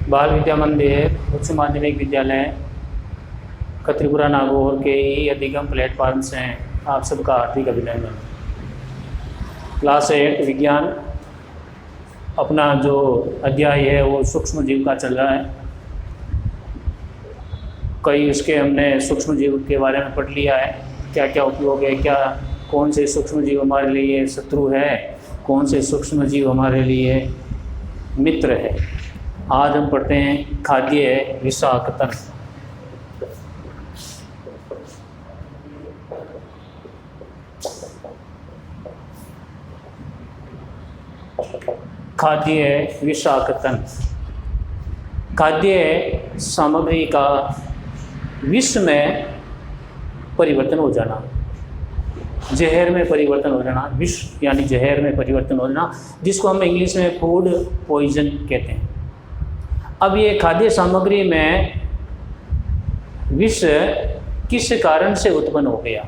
बाल विद्या मंदिर उच्च माध्यमिक विद्यालय त्रिपुरा नागौर के ई अधिगम प्लेटफॉर्म से आप सबका हार्दिक अभिनंदन। क्लास 8 विज्ञान अपना जो अध्याय है वो सूक्ष्म जीव का चल रहा है। कई उसके हमने सूक्ष्म जीव के बारे में पढ़ लिया है, क्या क्या उपयोग है, क्या कौन से सूक्ष्म जीव हमारे लिए शत्रु है, कौन से सूक्ष्म जीव हमारे लिए मित्र है। आज हम पढ़ते हैं खाद्य विषाक्तन। खाद्य विषाक्तन, खाद्य सामग्री का विष में परिवर्तन हो जाना, जहर में परिवर्तन हो जाना, विष यानी जहर में परिवर्तन हो जाना, जिसको हम इंग्लिश में फूड पॉइजन कहते हैं। अब ये खाद्य सामग्री में विष किस कारण से उत्पन्न हो गया?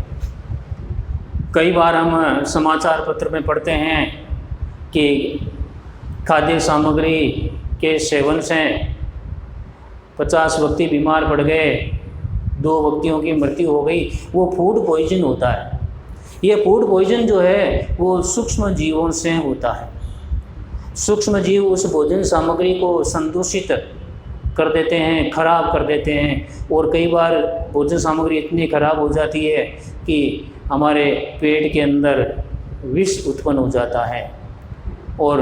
कई बार हम समाचार पत्र में पढ़ते हैं कि खाद्य सामग्री के सेवन से 50 व्यक्ति बीमार पड़ गए, 2 व्यक्तियों की मृत्यु हो गई। वो फूड पॉइजन होता है। ये फूड पॉइजन जो है वो सूक्ष्म जीवों से होता है। सूक्ष्म जीव उस भोजन सामग्री को संदूषित कर देते हैं, खराब कर देते हैं, और कई बार भोजन सामग्री इतनी खराब हो जाती है कि हमारे पेट के अंदर विष उत्पन्न हो जाता है और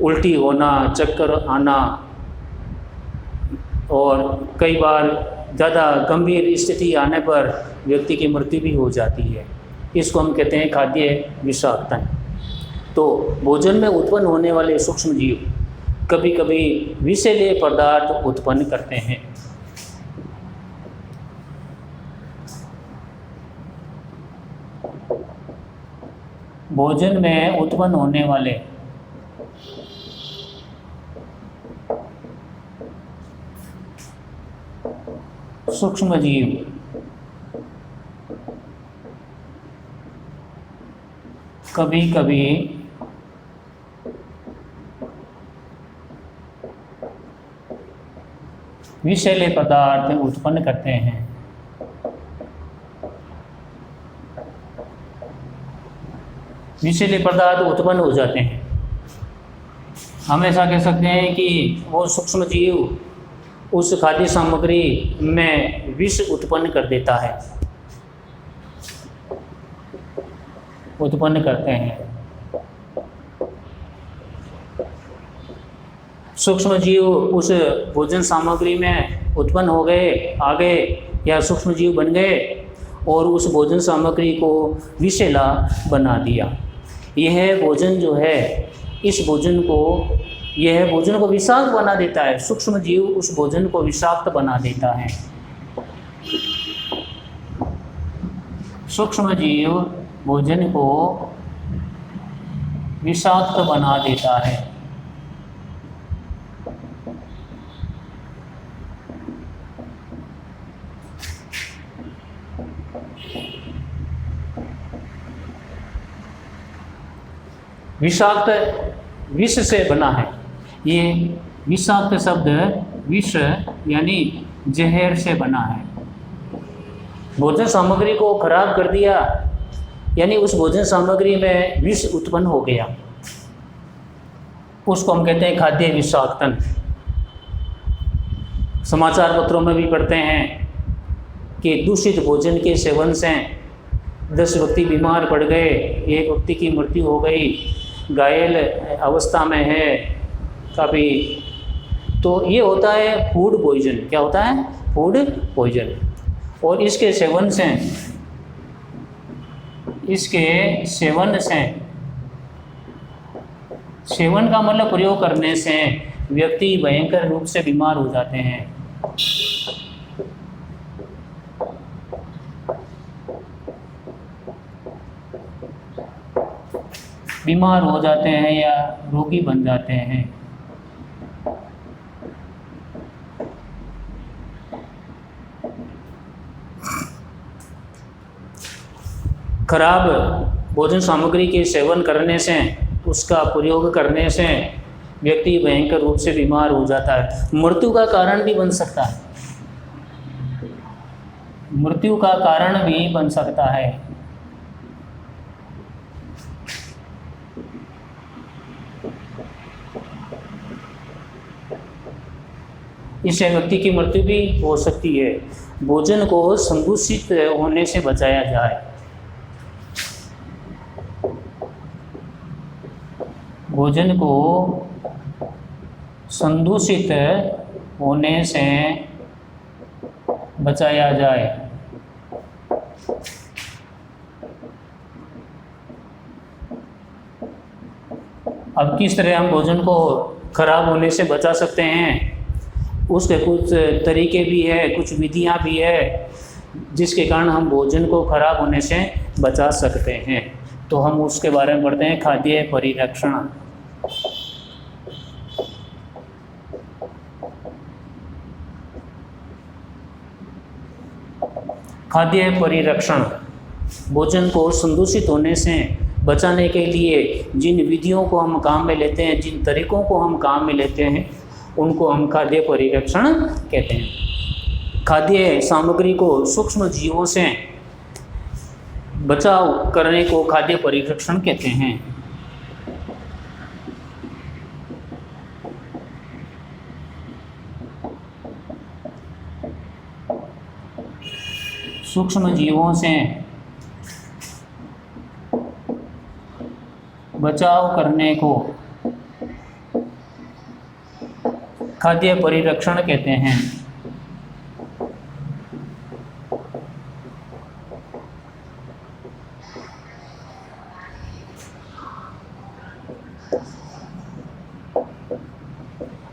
उल्टी होना, चक्कर आना, और कई बार ज़्यादा गंभीर स्थिति आने पर व्यक्ति की मृत्यु भी हो जाती है। इसको हम कहते हैं खाद्य विषाक्तन। तो भोजन में उत्पन्न होने वाले सूक्ष्म जीव कभी कभी विषैले पदार्थ उत्पन्न करते हैं। भोजन में उत्पन्न होने वाले सूक्ष्म जीव कभी कभी विषैले पदार्थ उत्पन्न करते हैं। विषैले पदार्थ उत्पन्न हो जाते हैं। हम ऐसा कह सकते हैं कि वो सूक्ष्म जीव उस खाद्य सामग्री में विष उत्पन्न कर देता है, उत्पन्न करते हैं। सूक्ष्म जीव उस भोजन सामग्री में उत्पन्न हो गए, आ गए, या सूक्ष्म जीव बन गए और उस भोजन सामग्री को विषैला बना दिया। यह भोजन जो है, इस भोजन को, यह भोजन को विषाक्त बना देता है। सूक्ष्म जीव उस भोजन को विषाक्त बना देता है। सूक्ष्म जीव भोजन को विषाक्त बना देता है। विषाक्त विष से बना है। ये विषाक्त शब्द विष यानी जहर से बना है। भोजन सामग्री को खराब कर दिया, यानी उस भोजन सामग्री में विष उत्पन्न हो गया, उसको हम कहते हैं खाद्य विषाक्तन। समाचार पत्रों में भी पढ़ते हैं कि दूषित भोजन के सेवन से 10 व्यक्ति बीमार पड़ गए, 1 व्यक्ति की मृत्यु हो गई, घायल अवस्था में है काफ़ी। तो ये होता है फूड पॉइजन। क्या होता है? Food poison. और इसके सेवन से सेवन का मतलब प्रयोग करने से व्यक्ति भयंकर रूप से बीमार हो जाते हैं। बीमार हो जाते हैं या रोगी बन जाते हैं। खराब भोजन सामग्री के सेवन करने से, उसका प्रयोग करने से व्यक्ति भयंकर रूप से बीमार हो जाता है। मृत्यु का कारण भी बन सकता है, मृत्यु का कारण भी बन सकता है। इससे व्यक्ति की मृत्यु भी हो सकती है। भोजन को संदूषित होने से बचाया जाए। भोजन को संदूषित होने से बचाया जाए। अब किस तरह हम भोजन को खराब होने से बचा सकते हैं, उसके कुछ तरीके भी है, कुछ विधियां भी है जिसके कारण हम भोजन को खराब होने से बचा सकते हैं। तो हम उसके बारे में पढ़ते हैं। खाद्य परिरक्षण। खाद्य परिरक्षण भोजन को संदूषित होने से बचाने के लिए जिन विधियों को हम काम में लेते हैं, जिन तरीकों को हम काम में लेते हैं, उनको हम खाद्य परिरक्षण कहते हैं। खाद्य सामग्री को सूक्ष्म जीवों से बचाव करने को खाद्य परिरक्षण कहते हैं। सूक्ष्म जीवों से बचाव करने को खाद्य परिरक्षण कहते हैं।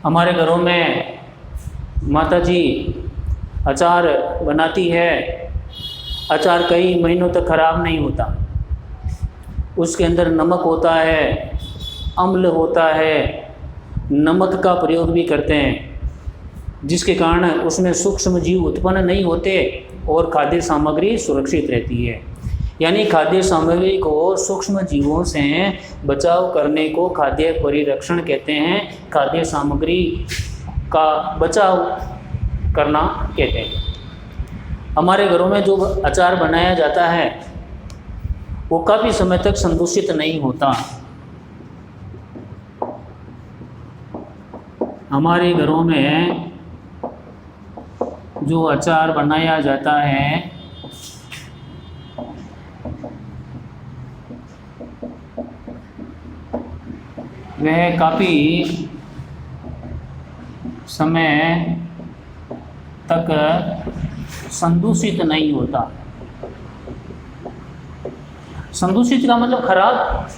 हमारे घरों में माताजी अचार बनाती है। अचार कई महीनों तक खराब नहीं होता। उसके अंदर नमक होता है, अम्ल होता है, नमक का प्रयोग भी करते हैं, जिसके कारण उसमें सूक्ष्म जीव उत्पन्न नहीं होते और खाद्य सामग्री सुरक्षित रहती है। यानी खाद्य सामग्री को सूक्ष्म जीवों से बचाव करने को खाद्य परिरक्षण कहते हैं। खाद्य सामग्री का बचाव करना कहते हैं। हमारे घरों में जो अचार बनाया जाता है वो काफ़ी समय तक संदूषित नहीं होता। हमारे घरों में जो अचार बनाया जाता है वह काफ़ी समय तक संदूषित नहीं होता। संदूषित का मतलब खराब,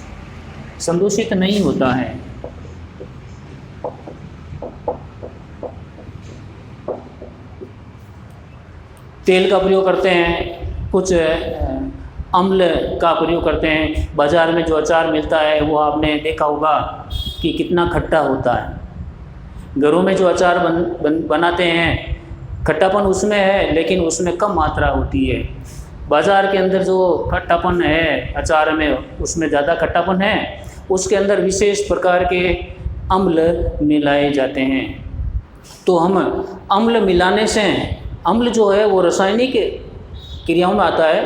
संदूषित नहीं होता है। तेल का प्रयोग करते हैं, कुछ अम्ल का प्रयोग करते हैं। बाज़ार में जो अचार मिलता है वो आपने देखा होगा कि कितना खट्टा होता है। घरों में जो अचार बनाते हैं खट्टापन उसमें है, लेकिन उसमें कम मात्रा होती है। बाज़ार के अंदर जो खट्टापन है अचार में, उसमें ज़्यादा खट्टापन है। उसके अंदर विशेष प्रकार के अम्ल मिलाए जाते हैं। तो हम अम्ल मिलाने से, अम्ल जो है वो रासायनिक क्रियाओं में आता है,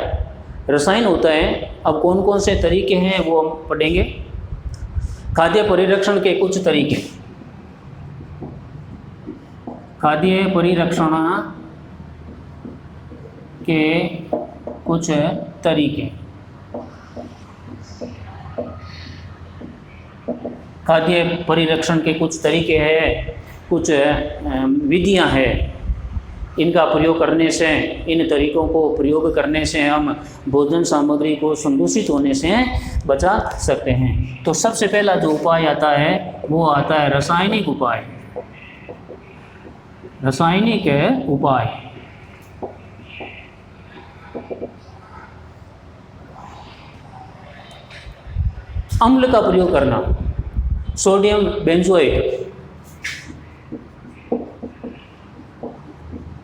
रसायन होता है। अब कौन कौन से तरीके हैं वो हम पढ़ेंगे। खाद्य परिरक्षण के कुछ तरीके। खाद्य परिरक्षण के कुछ तरीके। खाद्य परिरक्षण के कुछ तरीके हैं, कुछ विधियां हैं। इनका प्रयोग करने से, इन तरीकों को प्रयोग करने से हम भोजन सामग्री को संदूषित होने से बचा सकते हैं। तो सबसे पहला जो उपाय आता है वो आता है रासायनिक उपाय। रासायनिक उपाय। अम्ल का प्रयोग करना, सोडियम बेंजोएट।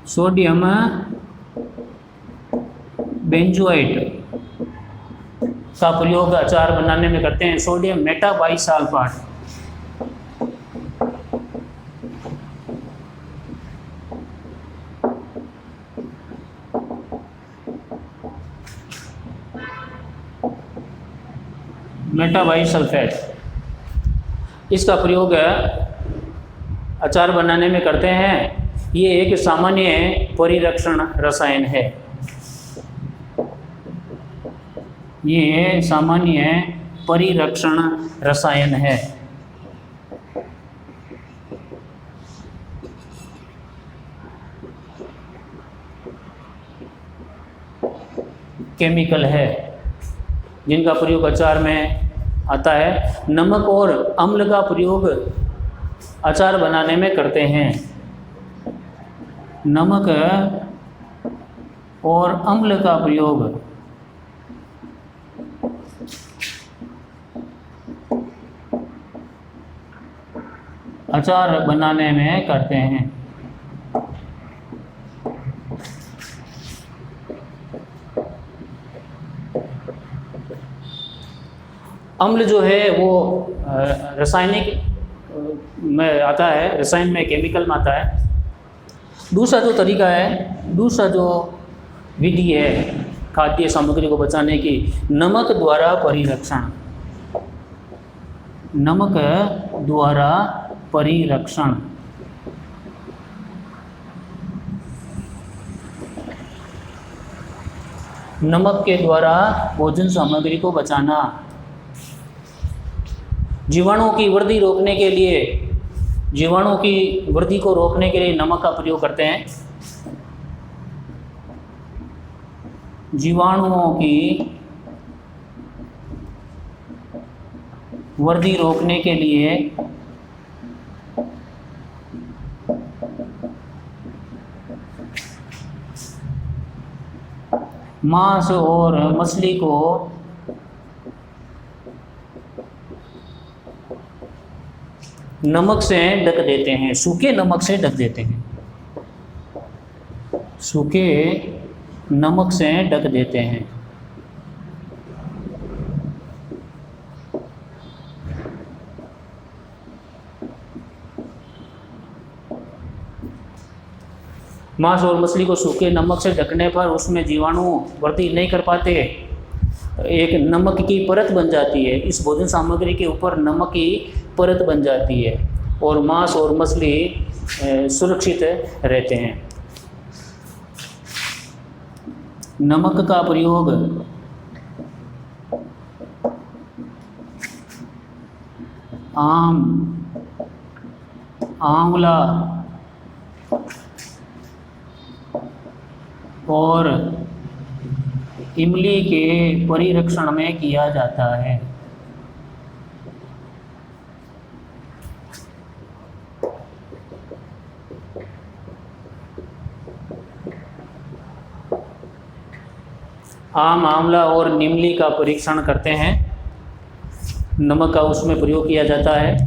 सोडियम बेंजोएट का प्रयोग अचार बनाने में करते हैं। सोडियम मेटाबाइसल्फाट। मेटाबाइसल्फेट, इसका प्रयोग अचार बनाने में करते हैं। ये एक सामान्य परिरक्षण रसायन है। ये सामान्य परिरक्षण रसायन है। केमिकल है जिनका प्रयोग अचार में आता है। नमक और अम्ल का प्रयोग अचार बनाने में करते हैं। नमक और अम्ल का प्रयोग अचार बनाने में करते हैं। अम्ल जो है वो रासायनिक में आता है, रसायन में, केमिकल में आता है। दूसरा जो तरीका है, दूसरा जो विधि है खाद्य सामग्री को बचाने की, नमक द्वारा परिरक्षण। नमक द्वारा परिरक्षण। नमक के द्वारा भोजन सामग्री को बचाना। जीवाणुओं की वृद्धि रोकने के लिए, जीवाणुओं की वृद्धि को रोकने के लिए नमक का प्रयोग करते हैं। जीवाणुओं की वृद्धि रोकने के लिए मांस और मछली को नमक से ढक देते हैं, सूखे नमक से ढक देते हैं, सूखे नमक से ढक देते हैं। मांस और मछली को सूखे नमक से ढकने पर उसमें जीवाणु वृद्धि नहीं कर पाते, एक नमक की परत बन जाती है। इस भोजन सामग्री के ऊपर नमक की परत बन जाती है और मांस और मछली सुरक्षित रहते हैं। नमक का प्रयोग आंवला और इमली के परिरक्षण में किया जाता है। आम, आंवला और नीमली का परीक्षण करते हैं, नमक का उसमें प्रयोग किया जाता है।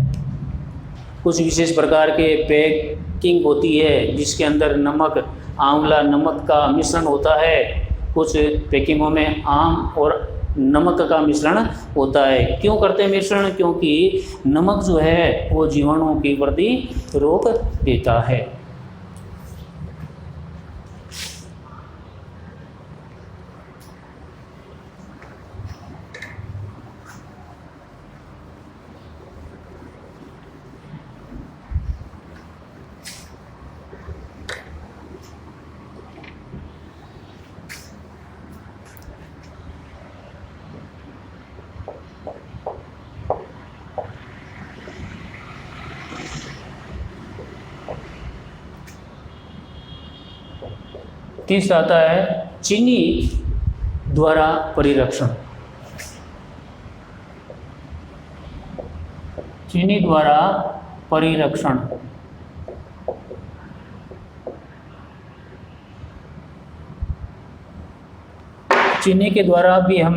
कुछ विशेष प्रकार के पैकिंग होती है जिसके अंदर नमक, आंवला, नमक का मिश्रण होता है। कुछ पैकिंगों में आम और नमक का मिश्रण होता है। क्यों करते हैं मिश्रण? क्योंकि नमक जो है वो जीवाणुओं की वृद्धि रोक देता है। तीसरा आता है चीनी द्वारा परिरक्षण। चीनी द्वारा परिरक्षण। चीनी के द्वारा भी हम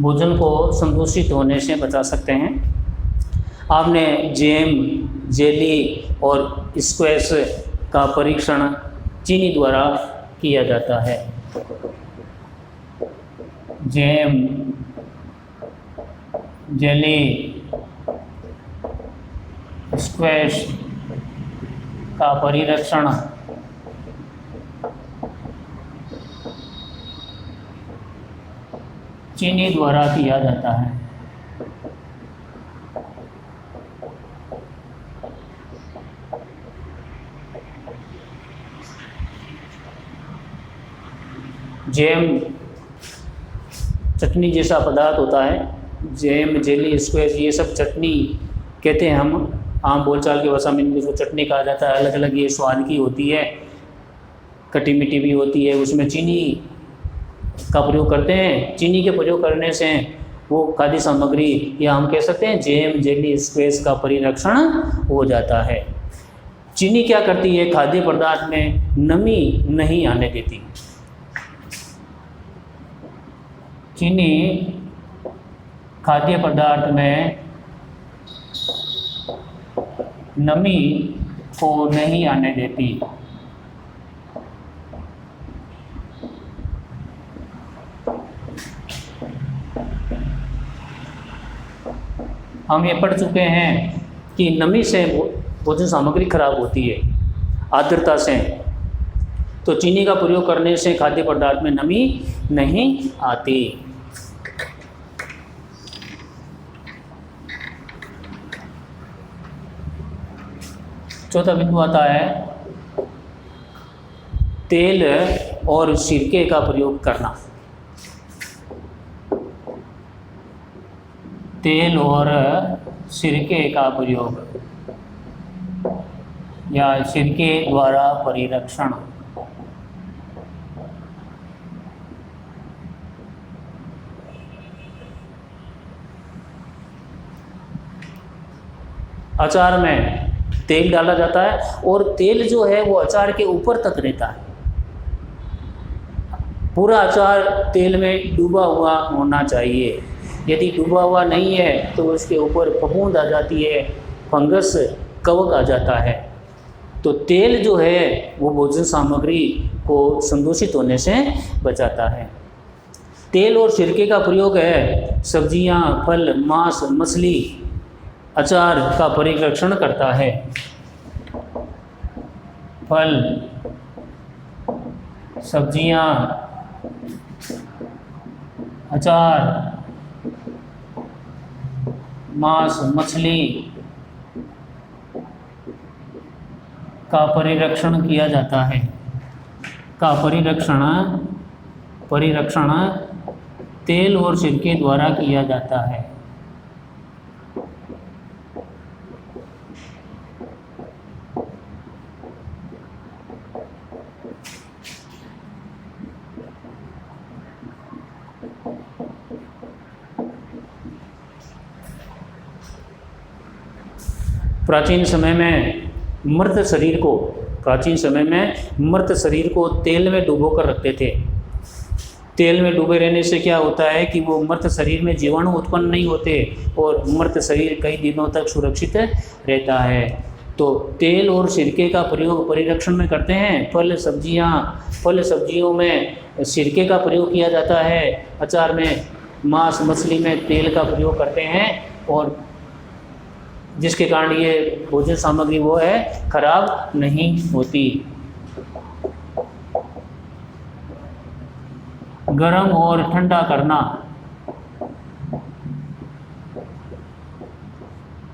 भोजन को संदूषित होने से बचा सकते हैं। आपने जैम, जेली और स्क्वैश का परीक्षण चीनी द्वारा किया जाता है। जैम, जेली, स्क्वैश का परिरक्षण चीनी द्वारा किया जाता है। जैम चटनी जैसा पदार्थ होता है, जैम, जेली, स्क्वैश, ये सब चटनी कहते हैं हम आम बोलचाल की भाषा में इसको चटनी कहा जाता है। अलग अलग ये स्वाद की होती है, खट्टी मीठी भी होती है, उसमें चीनी का प्रयोग करते हैं। चीनी के प्रयोग करने से वो खाद्य सामग्री या हम कह सकते हैं जैम, जेली, स्क्वैश का परिरक्षण हो जाता है। चीनी क्या करती है, खाद्य पदार्थ में नमी नहीं आने देती। चीनी खाद्य पदार्थ में नमी को नहीं आने देती। हम ये पढ़ चुके हैं कि नमी से भोजन सामग्री खराब होती है, आर्द्रता से। तो चीनी का प्रयोग करने से खाद्य पदार्थ में नमी नहीं आती। चौथा बिंदु आता है तेल और सिरके का प्रयोग करना। तेल और सिरके का प्रयोग या सिरके द्वारा परिरक्षण। अचार में तेल डाला जाता है और तेल जो है वो अचार के ऊपर तक रहता है। पूरा अचार तेल में डूबा हुआ होना चाहिए। यदि डूबा हुआ नहीं है तो उसके ऊपर फफूंद आ जाती है, फंगस, कवक आ जाता है। तो तेल जो है वो भोजन सामग्री को संदूषित होने से बचाता है। तेल और सिरके का प्रयोग है सब्जियां, फल, मांस, मछली, अचार का परिरक्षण करता है। फल, सब्जियां, अचार, मांस, मछली का परिरक्षण किया जाता है। का परिरक्षण तेल और सिरके द्वारा किया जाता है। प्राचीन समय में मृत शरीर को तेल में डुबो कर रखते थे। तेल में डूबे रहने से क्या होता है कि वो मृत शरीर में जीवाणु उत्पन्न नहीं होते और मृत शरीर कई दिनों तक सुरक्षित रहता है। तो तेल और सिरके का प्रयोग परिरक्षण में करते हैं। फल सब्जियों में सिरके का प्रयोग किया जाता है। अचार में, मांस, मछली में तेल का प्रयोग करते हैं और जिसके कारण ये भोजन सामग्री वो है खराब नहीं होती। गरम और ठंडा करना।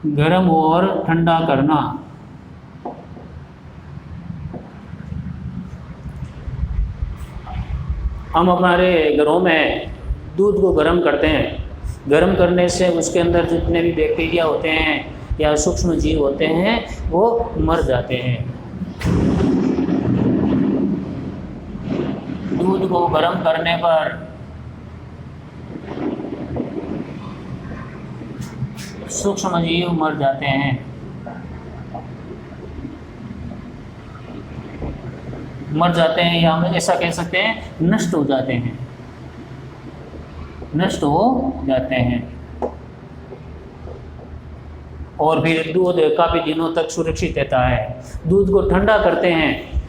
गरम और ठंडा करना। हम हमारे घरों में दूध को गर्म करते हैं। गर्म करने से उसके अंदर जितने भी बैक्टीरिया होते हैं या सूक्ष्म जीव होते हैं वो मर जाते हैं। दूध को गर्म करने पर सूक्ष्म जीव मर जाते हैं। या हम ऐसा कह सकते हैं नष्ट हो जाते हैं। और फिर दूध काफ़ी दिनों तक सुरक्षित रहता है। दूध को ठंडा करते हैं।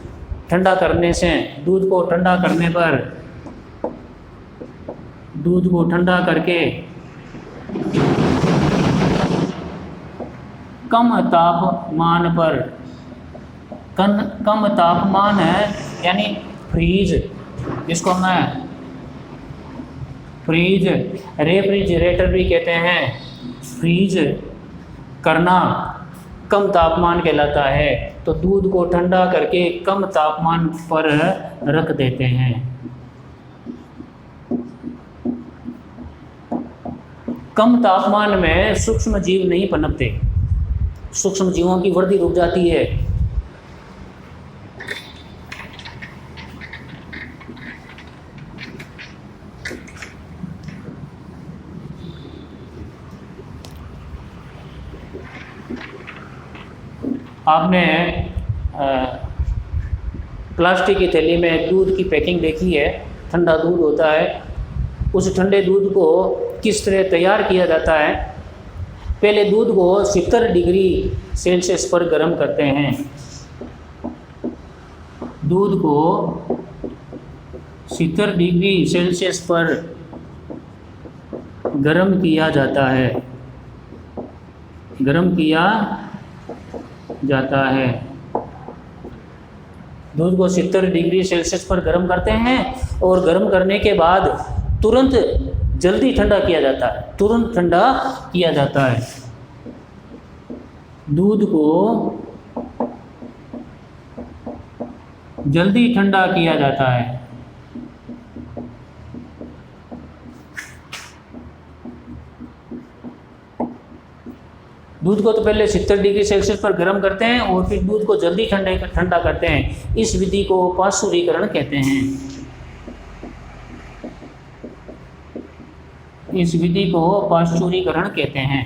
ठंडा करने से दूध को ठंडा करने पर दूध को ठंडा करके कम तापमान है यानी फ्रीज, जिसको हम फ्रीज, रेफ्रिजरेटर भी कहते हैं। फ्रीज करना कम तापमान कहलाता है। तो दूध को ठंडा करके कम तापमान पर रख देते हैं। कम तापमान में सूक्ष्म जीव नहीं पनपते, सूक्ष्म जीवों की वृद्धि रुक जाती है। आपने प्लास्टिक की थैली में दूध की पैकिंग देखी है, ठंडा दूध होता है। उस ठंडे दूध को किस तरह तैयार किया जाता है? पहले दूध को 70 डिग्री सेल्सियस पर गर्म करते हैं। दूध को 70 डिग्री सेल्सियस पर गर्म किया जाता है, गर्म किया जाता है। दूध को 70 डिग्री सेल्सियस पर गर्म करते हैं और गर्म करने के बाद तुरंत जल्दी ठंडा किया जाता है, तुरंत ठंडा किया जाता है। दूध को जल्दी ठंडा किया जाता है। दूध को तो पहले 70 डिग्री सेल्सियस पर गर्म करते हैं और फिर दूध को जल्दी ठंडा करते हैं। इस विधि को पाश्चुरीकरण कहते हैं। इस विधि को पाश्चुरीकरण कहते हैं।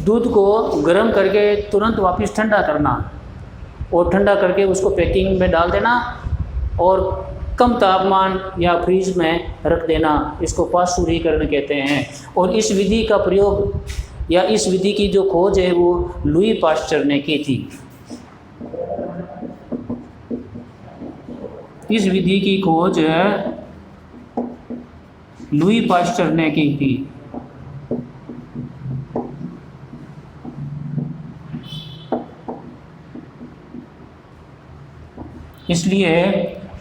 दूध को गर्म करके तुरंत वापस ठंडा करना और ठंडा करके उसको पैकिंग में डाल देना और कम तापमान या फ्रीज में रख देना, इसको पाश्चुरीकरण कहते हैं। और इस विधि का प्रयोग या इस विधि की जो खोज है वो लुई पाश्चर ने की थी। इस विधि की खोज लुई पाश्चर ने की थी। इसलिए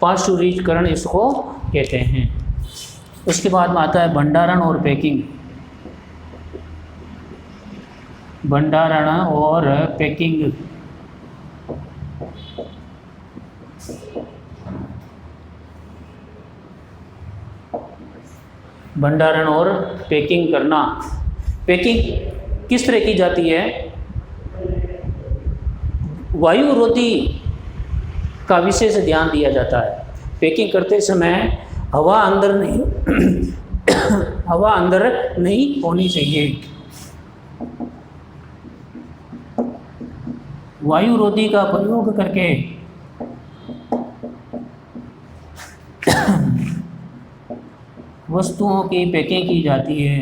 पाश्चुरीकरण इसको कहते हैं। उसके बाद में आता है भंडारण और पैकिंग। भंडारण और पैकिंग। भंडारण और पैकिंग करना। पैकिंग किस तरह की जाती है? वायु रोधी का विशेष ध्यान दिया जाता है। पैकिंग करते समय हवा अंदर नहीं होनी चाहिए। वायु रोधी का प्रयोग करके वस्तुओं की पैकिंग की जाती है।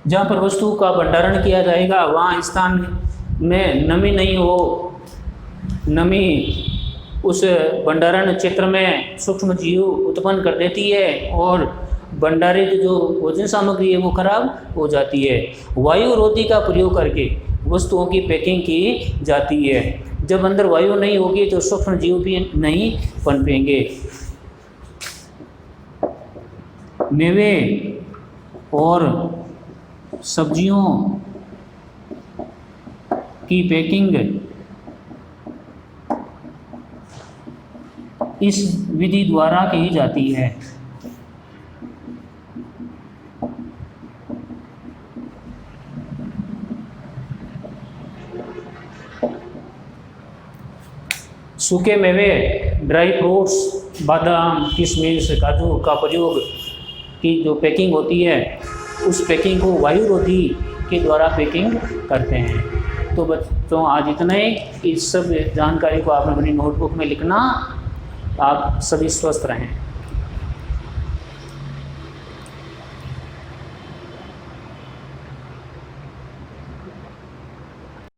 जहाँ पर वस्तु का भंडारण किया जाएगा वहाँ स्थान में नमी नहीं हो। नमी उस भंडारण क्षेत्र में सूक्ष्म जीव उत्पन्न कर देती है और भंडारित जो भोजन सामग्री है वो खराब हो जाती है। वायु रोधी का प्रयोग करके वस्तुओं की पैकिंग की जाती है। जब अंदर वायु नहीं होगी तो सूक्ष्म जीव भी नहीं पनपेंगे। मेवे और सब्जियों की पैकिंग इस विधि द्वारा की जाती है। सूखे मेवे, ड्राई फ्रूट्स, बादाम, किशमिश, काजू का प्रयोग की जो पैकिंग होती है उस पैकिंग को वायु रोधी के द्वारा पैकिंग करते हैं। तो बच्चों आज इतना ही। इस सब जानकारी को आपने अपनी नोटबुक में लिखना। आप सभी स्वस्थ रहें।